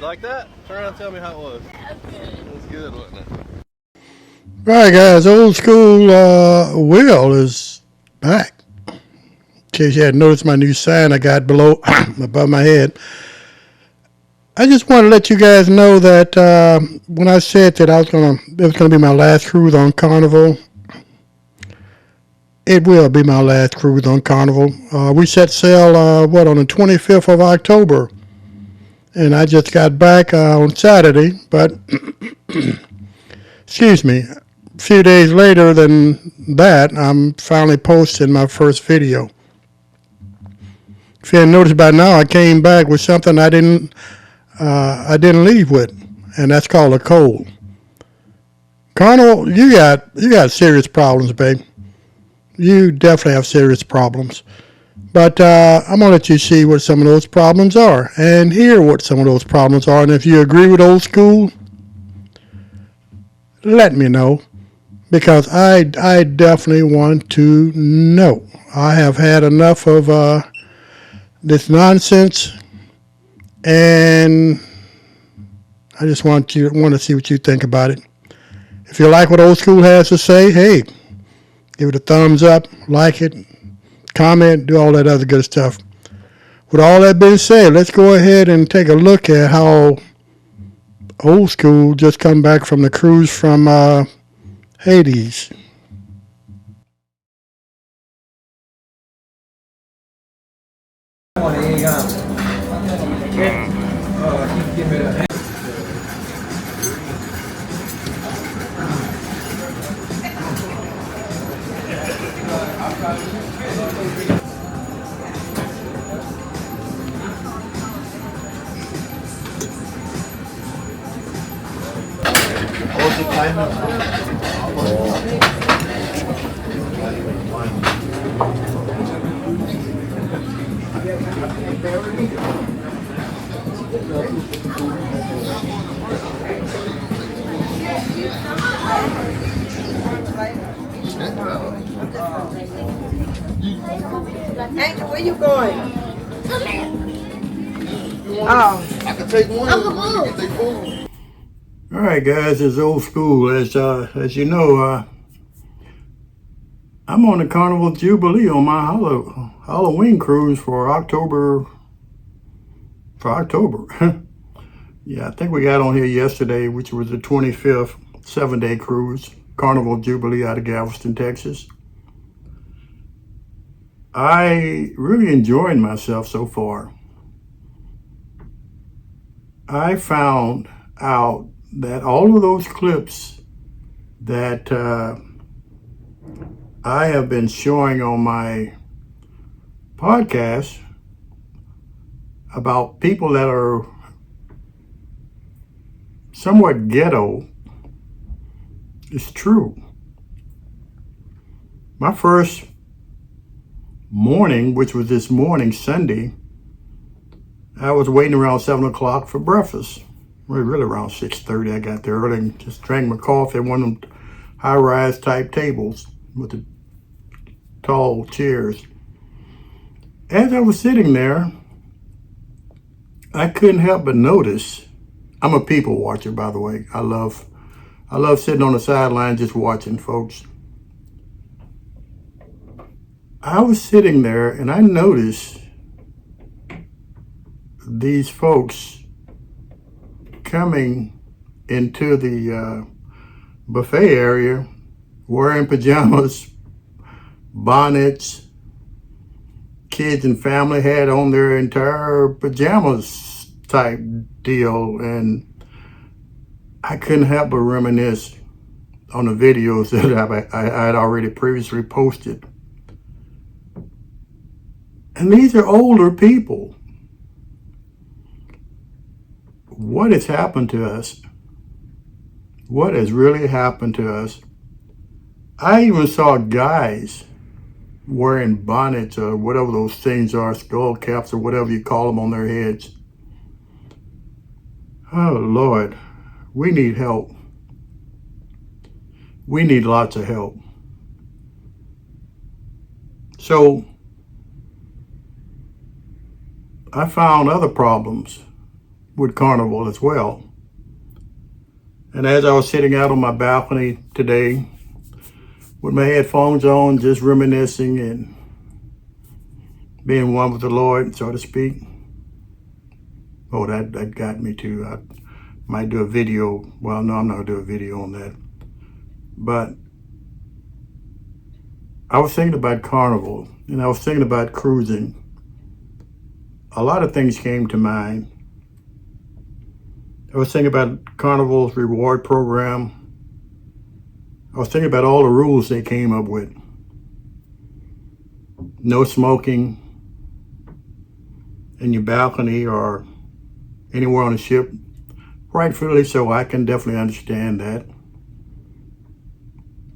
Like that? Turn around and tell me how it was. It was good, wasn't it? Right, guys, old school Will is back. In case you hadn't noticed my new sign I got below above my head. I just want to let you guys know that when I said that it was gonna be my last cruise on Carnival, it will be my last cruise on Carnival. We set sail on the 25th of October, and I just got back on Saturday. But excuse me, a few days later than that, I'm finally posting my first video. If you hadn't noticed by now, I came back with something I didn't leave with, and that's called a cold. Carnival, you got serious problems, babe. You definitely have serious problems. But I'm gonna let you see what some of those problems are, and hear what some of those problems are. And if you agree with old school, let me know, because I definitely want to know. I have had enough of this nonsense, and I just want to see what you think about it. If you like what old school has to say, hey, give it a thumbs up, like it, comment, do all that other good stuff. With all that being said, let's go ahead and take a look at how old school just come back from the cruise from Hades. Angel, where you going? Oh. I can take one. You can take food. All right, guys, it's old school. As you know, I'm on the Carnival Jubilee on my Halloween cruise for October. Yeah, I think we got on here yesterday, which was the 25th 7-day cruise, Carnival Jubilee out of Galveston, Texas. I really enjoyed myself so far. I found out that all of those clips that I have been showing on my podcast about people that are somewhat ghetto is true. My first morning, which was this morning, Sunday, I was waiting around 7 o'clock for breakfast. Really around 6:30. I got there early and just drank my coffee at one of them high-rise type tables with the tall chairs. As I was sitting there, I couldn't help but notice. I'm a people watcher, by the way. I love sitting on the sideline just watching folks. I was sitting there and I noticed these folks coming into the buffet area wearing pajamas, bonnets. Kids and family had on their entire pajamas type deal, and I couldn't help but reminisce on the videos that I had already previously posted. And these are older people. What has happened to us? What has really happened to us? I even saw guys wearing bonnets or whatever those things are, skull caps or whatever you call them on their heads. Oh Lord, we need help. We need lots of help. So I found other problems with Carnival as well. And as I was sitting out on my balcony today with my headphones on, just reminiscing and being one with the Lord, so to speak. Oh, that got me too. I might do a video. Well, no, I'm not gonna do a video on that. But I was thinking about Carnival, and I was thinking about cruising. A lot of things came to mind. I was thinking about Carnival's reward program. I was thinking about all the rules they came up with. No smoking in your balcony or anywhere on the ship. Rightfully so, I can definitely understand that.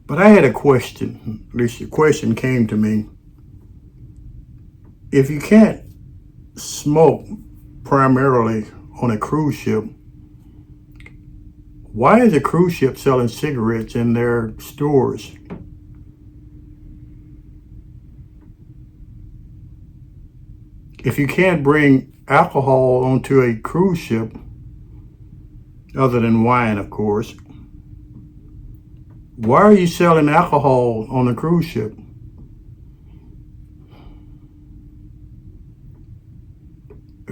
But I had a question, at least a question came to me. If you can't smoke primarily on a cruise ship, why is a cruise ship selling cigarettes in their stores? If you can't bring alcohol onto a cruise ship, other than wine, of course, why are you selling alcohol on a cruise ship?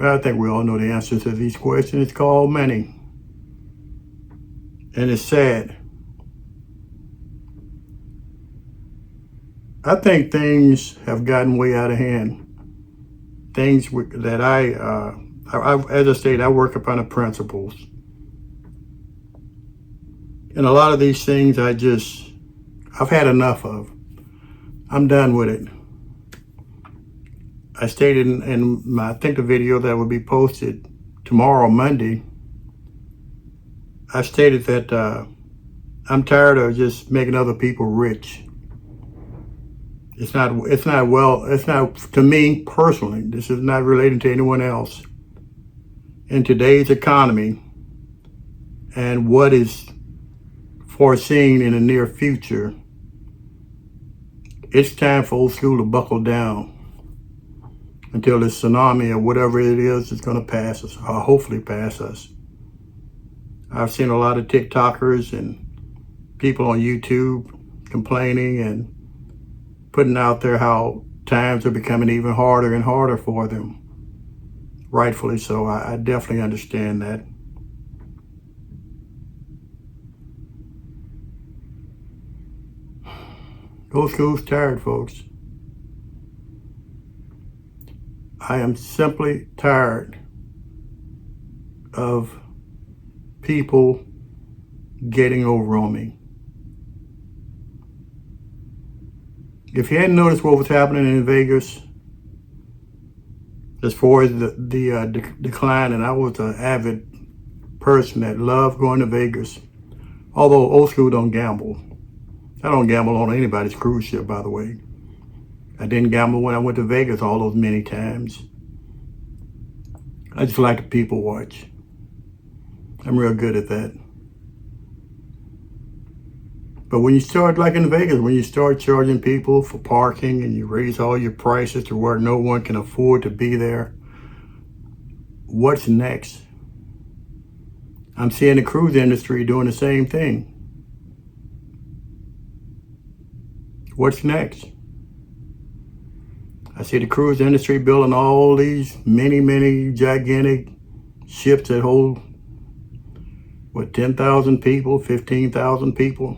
I think we all know the answer to these questions. It's called money. And it's sad. I think things have gotten way out of hand. Things that as I stated, I work upon the principles. And a lot of these things I've had enough of. I'm done with it. I stated in I think the video that will be posted tomorrow, Monday, I stated that I'm tired of just making other people rich. It's not to me personally, this is not relating to anyone else. In today's economy and what is foreseen in the near future, it's time for old school to buckle down until this tsunami or whatever it is going to pass us, or hopefully pass us. I've seen a lot of TikTokers and people on YouTube complaining and putting out there how times are becoming even harder and harder for them. Rightfully so. I definitely understand that. Old school's tired, folks. I am simply tired of people getting over on me. If you hadn't noticed what was happening in Vegas, as far as the decline, and I was an avid person that loved going to Vegas, although old school don't gamble. I don't gamble on anybody's cruise ship, by the way. I didn't gamble when I went to Vegas all those many times. I just like to people watch. I'm real good at that. But when you start, like in Vegas, when you start charging people for parking and you raise all your prices to where no one can afford to be there, what's next? I'm seeing the cruise industry doing the same thing. What's next? I see the cruise industry building all these many gigantic ships that hold, 10,000 people, 15,000 people.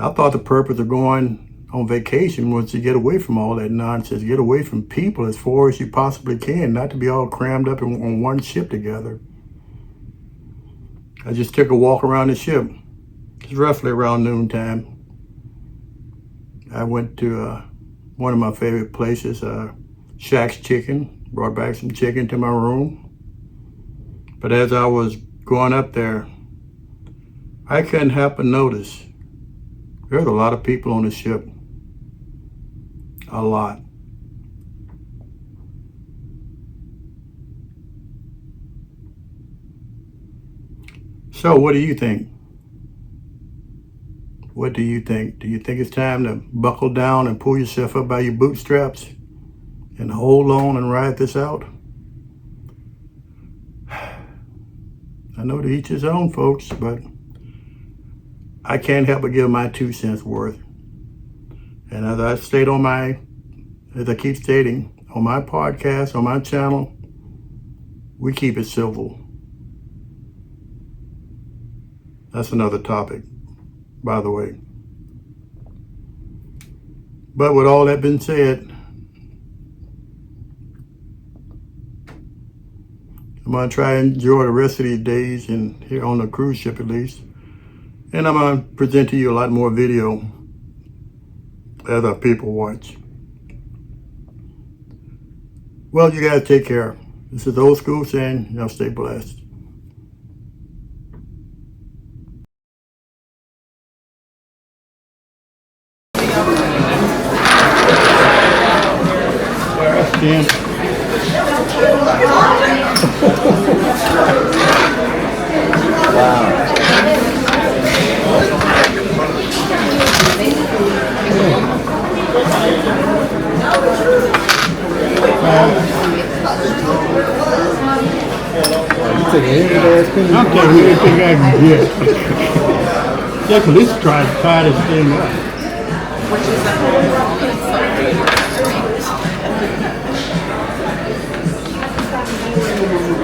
I thought the purpose of going on vacation was to get away from all that nonsense, get away from people as far as you possibly can, not to be all crammed up on one ship together. I just took a walk around the ship. It's roughly around noontime. I went to one of my favorite places, Shack's Chicken, brought back some chicken to my room. But as I was going up there, I couldn't help but notice there's a lot of people on the ship. A lot. So what do you think? What do you think? Do you think it's time to buckle down and pull yourself up by your bootstraps and hold on and ride this out? I know to each his own, folks, but I can't help but give my 2 cents worth. And as I keep stating, on my podcast, on my channel, we keep it civil. That's another topic, by the way. But with all that been said, I'm gonna try and enjoy the rest of these days, and here on the cruise ship at least. And I'm gonna present to you a lot more video as our people watch. Well, you guys take care. This is Old School saying, y'all stay blessed. Dan. Wow. I'm taking everything I can get. Just at least try to tie this thing up.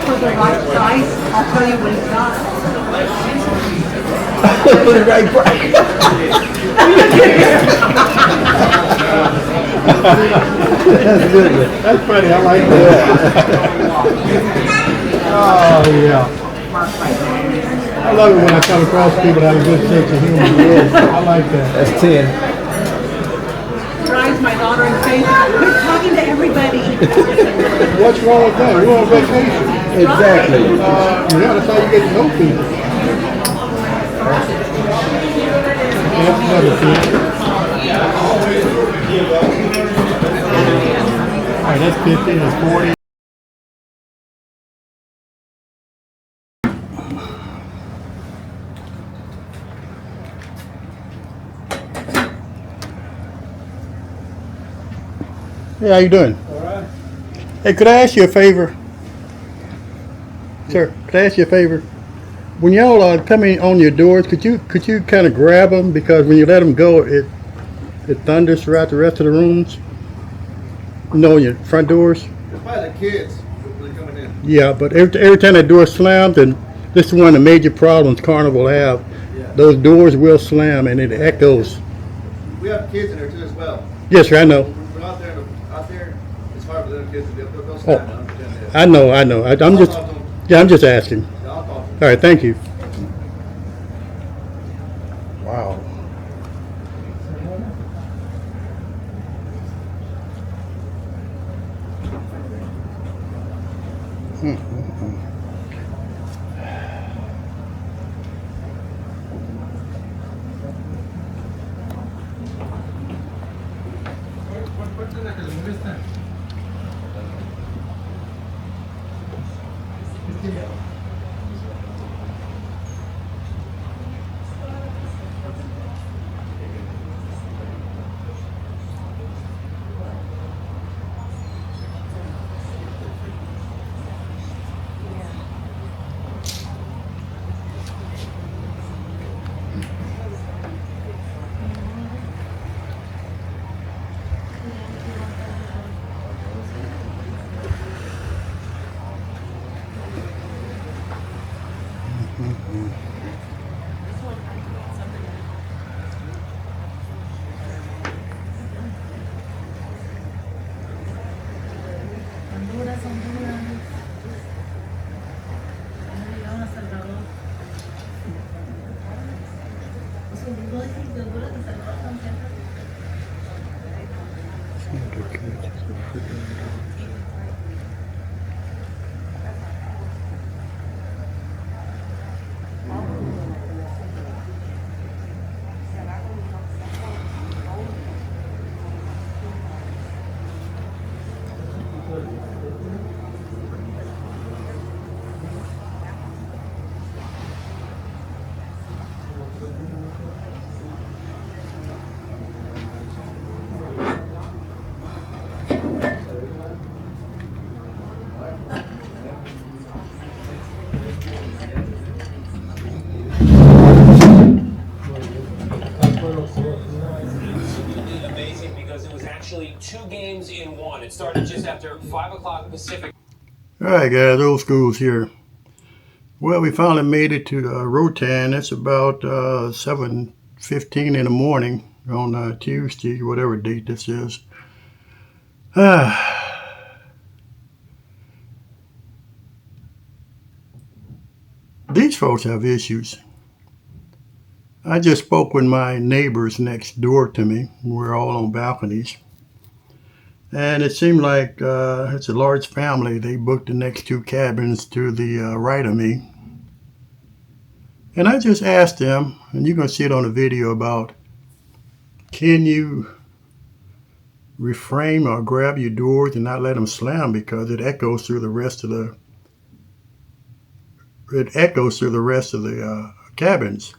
For the right price, I'll tell you what it's got. For the right price. That's good. That's funny, I like that. Oh, yeah. I love it when I come across people that have a good sense of humor. I like that. That's 10. Drives my daughter insane. Quit talking to everybody. What's wrong with that? We're on vacation. Exactly. Yeah, that's how you get to know people. That's another thing. All right, that's 50, that's 40. Hey, how you doing? All right. Hey, could I ask you a favor? Sir, could I ask you a favor? When y'all are coming on your doors, could you kind of grab them, because when you let them go, it thunders throughout the rest of the rooms. You know, your front doors. It's by the kids coming in. Yeah, but every time that door slams, and this is one of the major problems Carnival have. Yeah. Those doors will slam and it echoes. We have kids in there too as well. Yes, sir, I know. We're out there, it's hard for them kids to be able to go Oh, stand down. I know. I'm just asking. I'll talk to them. All right, thank you. Wow. Amazing because it was actually 2 games in 1. It started just after 5 o'clock Pacific. All right, guys, old school's here. Well, we finally made it to Rotan. It's about 7:15 in the morning on Tuesday, whatever date this is. These folks have issues. I just spoke with my neighbors next door to me. We're all on balconies. And it seemed like it's a large family. They booked the next 2 cabins to the right of me. And I just asked them, and you're going to see it on the video, about, can you reframe or grab your doors and not let them slam because it echoes through the rest of the cabins.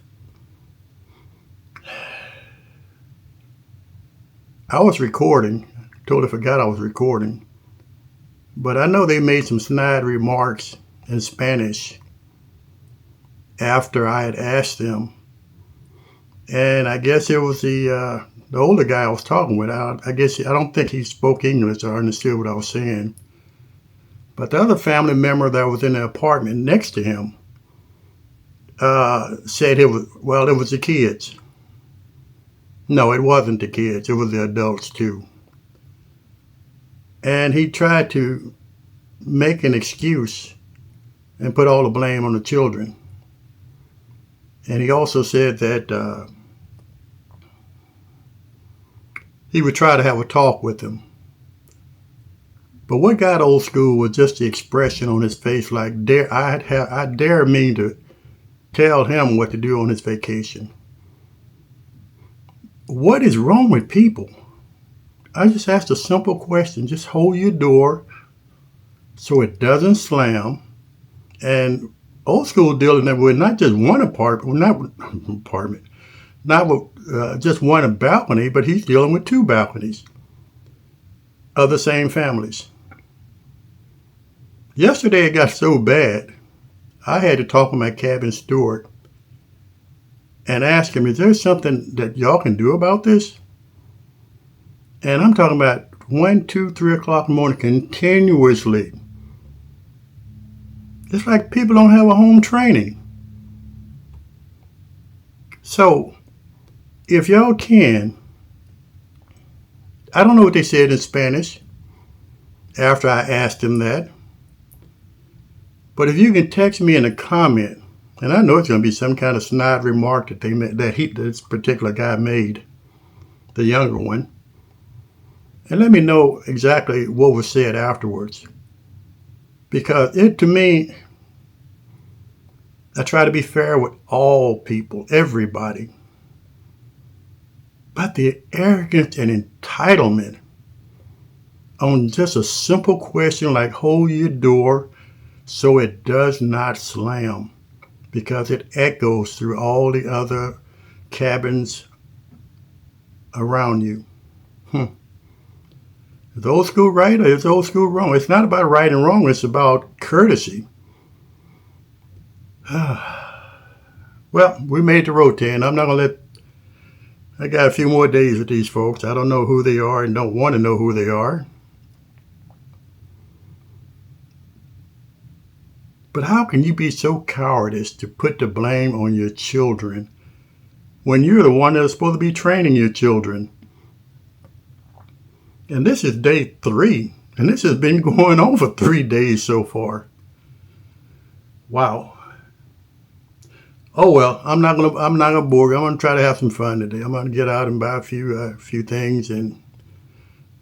I was recording. Totally forgot I was recording. But I know they made some snide remarks in Spanish after I had asked them. And I guess it was the older guy I was talking with. I don't think he spoke English or understood what I was saying. But the other family member that was in the apartment next to him said it was the kids. No, it wasn't the kids. It was the adults too. And he tried to make an excuse and put all the blame on the children. And he also said that he would try to have a talk with them. But what got old school was just the expression on his face, like I dare me to tell him what to do on his vacation. What is wrong with people? I just asked a simple question. Just hold your door so it doesn't slam. And old school dealing with not just one not with just one balcony, but he's dealing with 2 balconies of the same families. Yesterday it got so bad, I had to talk with my cabin steward and ask him, is there something that y'all can do about this? And I'm talking about 1, 2, 3 o'clock in the morning continuously. It's like people don't have a home training. So, if y'all can, I don't know what they said in Spanish after I asked them that. But if you can text me in a comment, and I know it's going to be some kind of snide remark that this particular guy made, the younger one, and let me know exactly what was said afterwards. Because to me, I try to be fair with all people, everybody. But the arrogance and entitlement on just a simple question like hold your door so it does not slam, because it echoes through all the other cabins around you. Is old school right or is old school wrong? It's not about right and wrong. It's about courtesy. Well, we made the Rotan. I'm not going to I got a few more days with these folks. I don't know who they are and don't want to know who they are. But how can you be so cowardice to put the blame on your children when you're the one that's supposed to be training your children? And this is day 3, and this has been going on for 3 days so far. Wow. Oh well, I'm not gonna bore you. I'm gonna try to have some fun today. I'm gonna get out and buy a few things and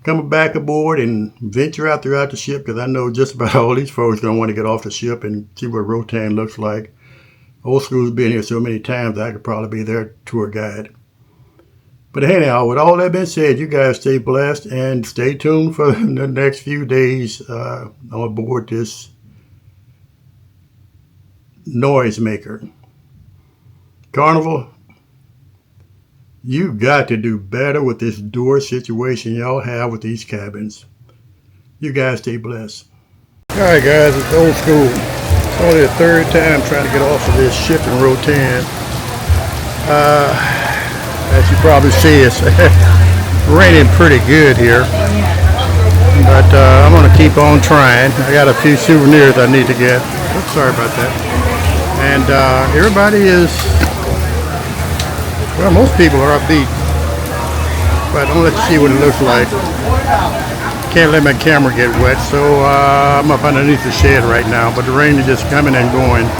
come back aboard and venture out throughout the ship, because I know just about all these folks going to want to get off the ship and see what Rotan looks like. Old School's been here so many times I could probably be their tour guide. But anyhow, with all that being said, you guys stay blessed and stay tuned for the next few days on board this noisemaker. Carnival, you got to do better with this door situation y'all have with these cabins. You guys stay blessed. Alright guys, it's Old School. It's only the third time trying to get off of this ship in Rotan. As you probably see, it's raining pretty good here. But I'm going to keep on trying. I got a few souvenirs I need to get. Oops, sorry about that. And everybody is, well, most people are upbeat. But I'm going to let you see what it looks like. Can't let my camera get wet, so I'm up underneath the shed right now. But the rain is just coming and going.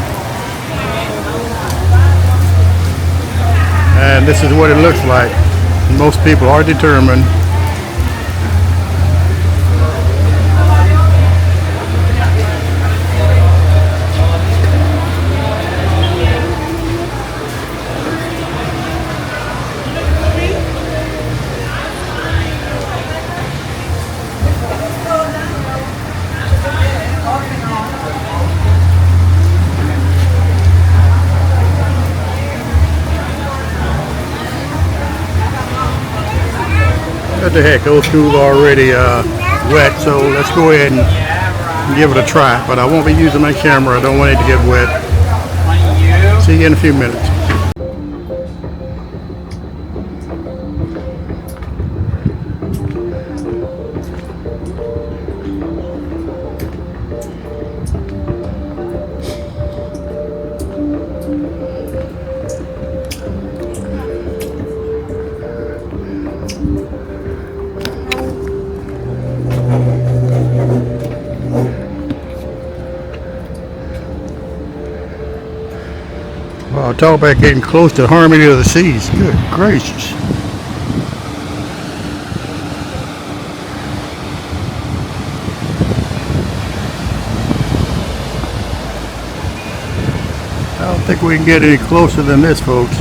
And this is what it looks like. Most people are determined. What the heck, Old School's already wet, so let's go ahead and give it a try. But I won't be using my camera, I don't want it to get wet. See you in a few minutes. Wow, talk about getting close to harmony of the seas. Good gracious. I don't think we can get any closer than this, folks.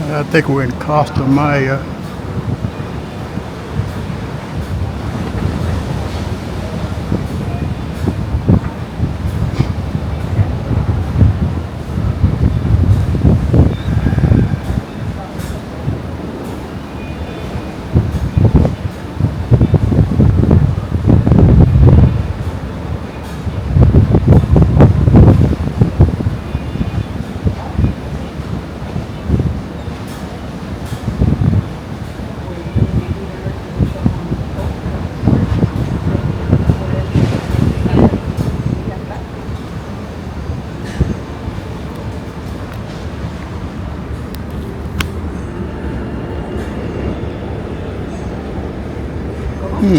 I think we're in Costa Maya. I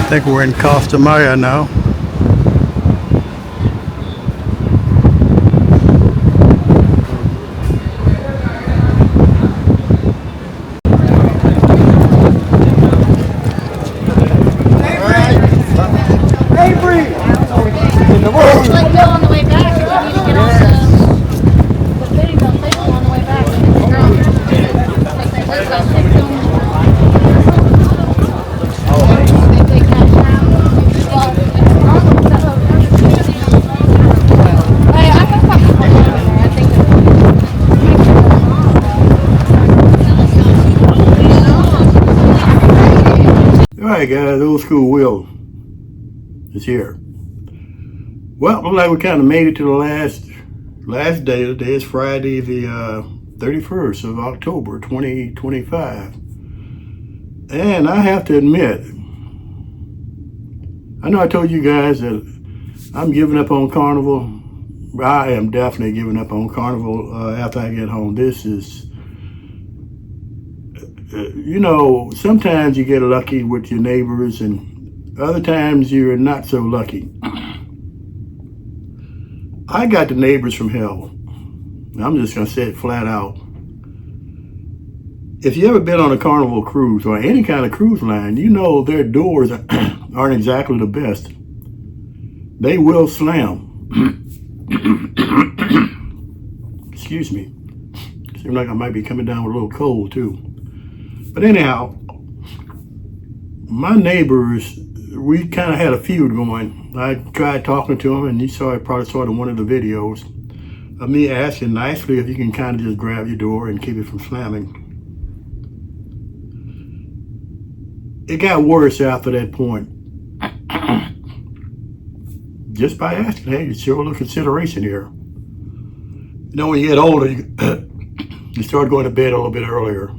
think we're in Costa Maya now. Like go on the way back, if you need to get off the thing, they'll take you on the way back. Like they work on take them. They catch out. Hey, I can fucking put it over there. I think Alright guys, Old School Will is here. Well, looks like we kind of made it to the last day. The day is Friday the 31st of October 2025. And I have to admit, I know I told you guys that I'm giving up on Carnival. I am definitely giving up on Carnival after I get home. This is, you know, sometimes you get lucky with your neighbors and other times you're not so lucky. I got the neighbors from hell. I'm just going to say it flat out. If you ever been on a Carnival cruise or any kind of cruise line, you know their doors aren't exactly the best. They will slam. Excuse me. Seems like I might be coming down with a little cold too. But anyhow, my neighbors, we kind of had a feud going. I tried talking to him, and you probably saw it in one of the videos of me asking nicely if you can kind of just grab your door and keep it from slamming. It got worse after that point. Just by asking, hey, you show a little consideration here. You know, when you get older, you start going to bed a little bit earlier.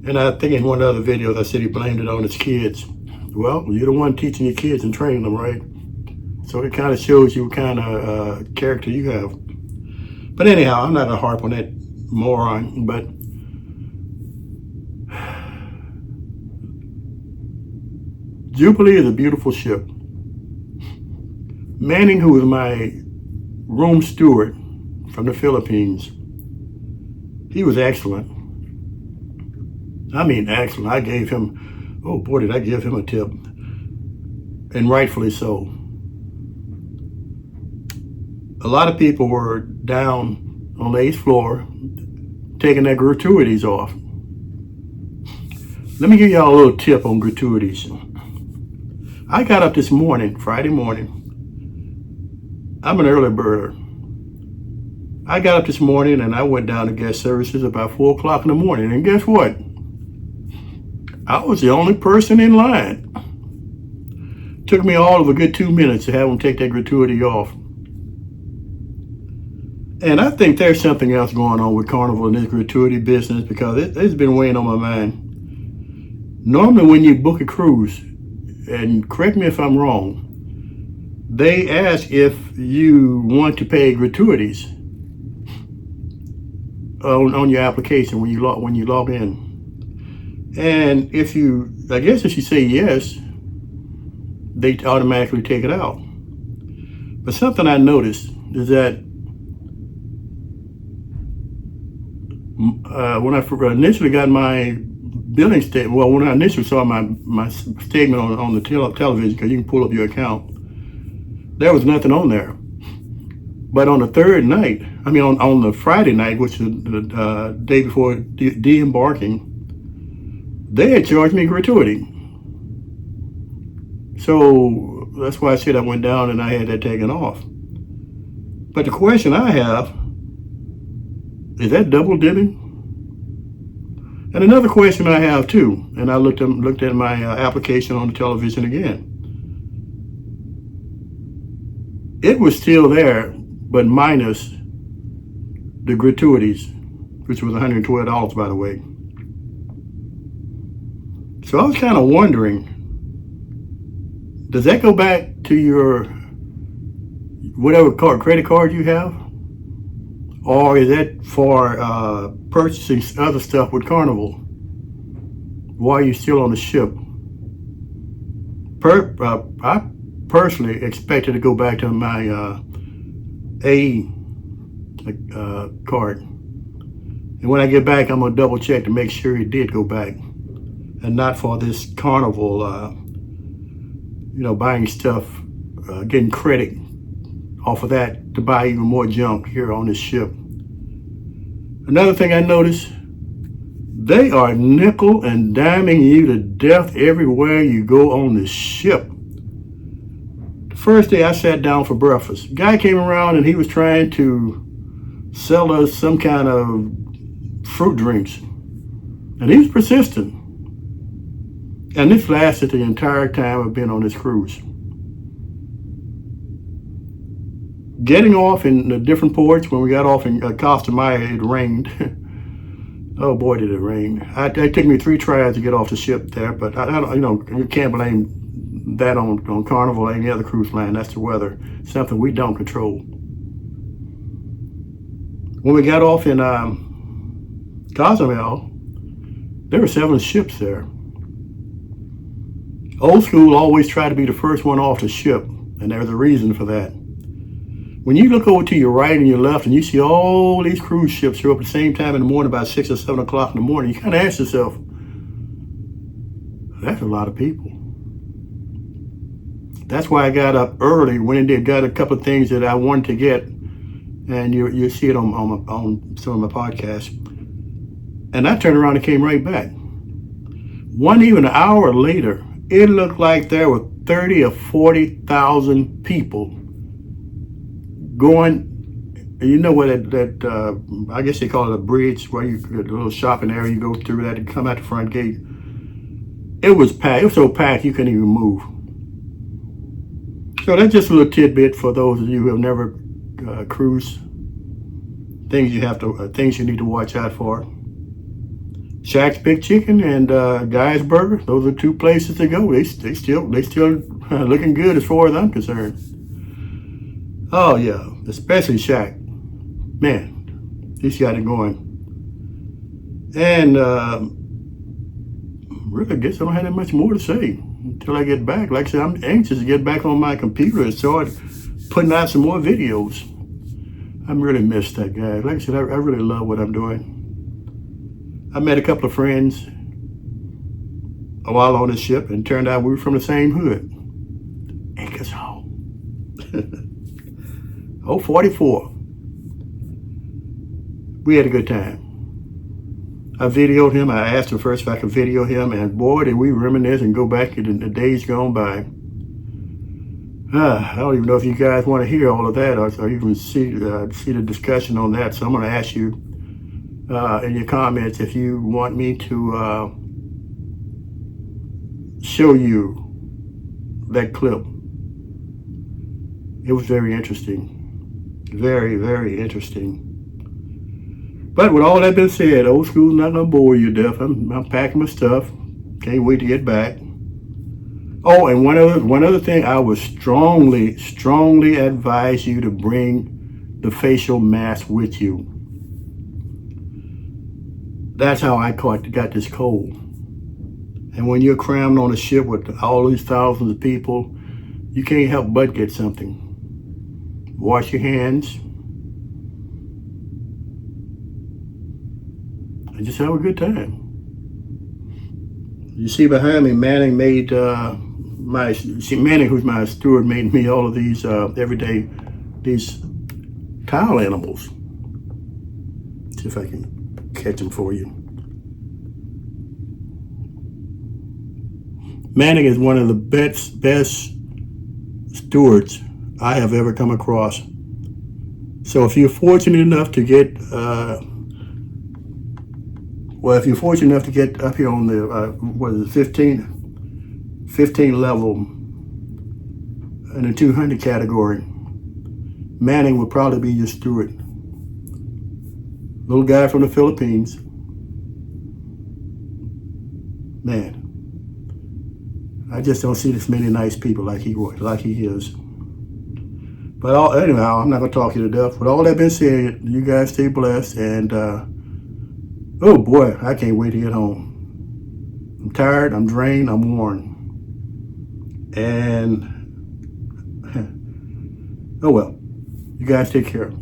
And I think in one of the other videos, I said he blamed it on his kids. Well, you're the one teaching your kids and training them, right? So it kind of shows you what kind of character you have. But anyhow, I'm not going to harp on that moron, but Jubilee is a beautiful ship. Manning, who was my room steward from the Philippines, he was excellent. I mean, excellent. I gave him, oh boy, did I give him a tip. And rightfully so. A lot of people were down on the 8th floor taking their gratuities off. Let me give y'all a little tip on gratuities. I got up this morning, Friday morning. I'm an early birder. I got up this morning and I went down to guest services about 4 o'clock in the morning. And guess what? I was the only person in line. Took me all of a good 2 minutes to have them take that gratuity off. And I think there's something else going on with Carnival and this gratuity business, because it's been weighing on my mind. Normally when you book a cruise, and correct me if I'm wrong, they ask if you want to pay gratuities on your application when you log in. And if you say yes, they automatically take it out. But something I noticed is that when I initially got my billing statement, well, when I initially saw my statement on the television, because you can pull up your account, there was nothing on there. But on the third night, on the Friday night, which is the day before de-embarking, they had charged me gratuity. So that's why I said I went down and I had that taken off. But the question I have, is that double dipping? And another question I have too, and I looked at my application on the television again. it was still there, but minus the gratuities, which was $112, by the way. So I was kind of wondering, does that go back to your whatever credit card you have? Or is that for purchasing other stuff with Carnival while you're still on the ship? I personally expected to go back to my A card. And when I get back, I'm going to double check to make sure it did go back. And not for this Carnival, buying stuff, getting credit off of that to buy even more junk here on this ship. Another thing I noticed, they are nickel and diming you to death everywhere you go on this ship. The first day I sat down for breakfast, a guy came around and he was trying to sell us some kind of fruit drinks. And he was persistent. And this lasted the entire time I've been on this cruise. Getting off in the different ports, when we got off in Costa Maya, it rained. Oh boy, did it rain. It took me 3 tries to get off the ship there, but I don't, you can't blame that on Carnival or any other cruise line. That's the weather, something we don't control. When we got off in Cozumel, there were 7 ships there. Old school always try to be the first one off the ship, and there's a reason for that. When you look over to your right and your left and you see all these cruise ships show up at the same time in the morning, about 6 or 7 o'clock in the morning, you kind of ask yourself, that's a lot of people. That's why I got up early, went and got a couple of things that I wanted to get, and you see it on some of my podcasts. And I turned around and came right back. Wasn't even an hour later, it looked like there were 30 or 40,000 people going. You know what that I guess they call it a bridge, where you a little shopping area, you go through that and come out the front gate. It was packed. It was so packed you couldn't even move. So that's just a little tidbit for those of you who have never cruised. Things you need to watch out for. Shaq's Big Chicken and Guy's Burger. Those are 2 places to go. They still looking good as far as I'm concerned. Oh yeah, especially Shaq. Man, he's got it going. And really, I guess I don't have that much more to say until I get back. Like I said, I'm anxious to get back on my computer and start putting out some more videos. I'm really missed that guy. Like I said, I really love what I'm doing. I met a couple of friends a while on the ship, and turned out we were from the same hood. Ingersoll. 44. We had a good time. I videoed him. I asked him first if I could video him, and boy, did we reminisce and go back to the days gone by. I don't even know if you guys want to hear all of that, or even see the discussion on that. So I'm going to ask you in your comments if you want me to show you that clip. It was very interesting. Very, very interesting. But with all that being said, old school's not gonna bore you to death. I'm packing my stuff. Can't wait to get back. Oh, and one other thing, I would strongly advise you to bring the facial mask with you. That's how I got this cold. And when you're crammed on a ship with all these thousands of people, you can't help but get something. Wash your hands. And just have a good time. You see behind me, Manning made Manning, who's my steward, made me all of these everyday, these tile animals. See if I can catch them for you. Manning is one of the best stewards I have ever come across. So if you're fortunate enough to get, if you're fortunate enough to get up here on the 15 level in the 200 category, Manning would probably be your steward. Little guy from the Philippines. Man, I just don't see this many nice people like he is. But anyhow, I'm not gonna talk you to death. With all that being said, you guys stay blessed, and oh boy, I can't wait to get home. I'm tired, I'm drained, I'm worn, and oh well. You guys take care.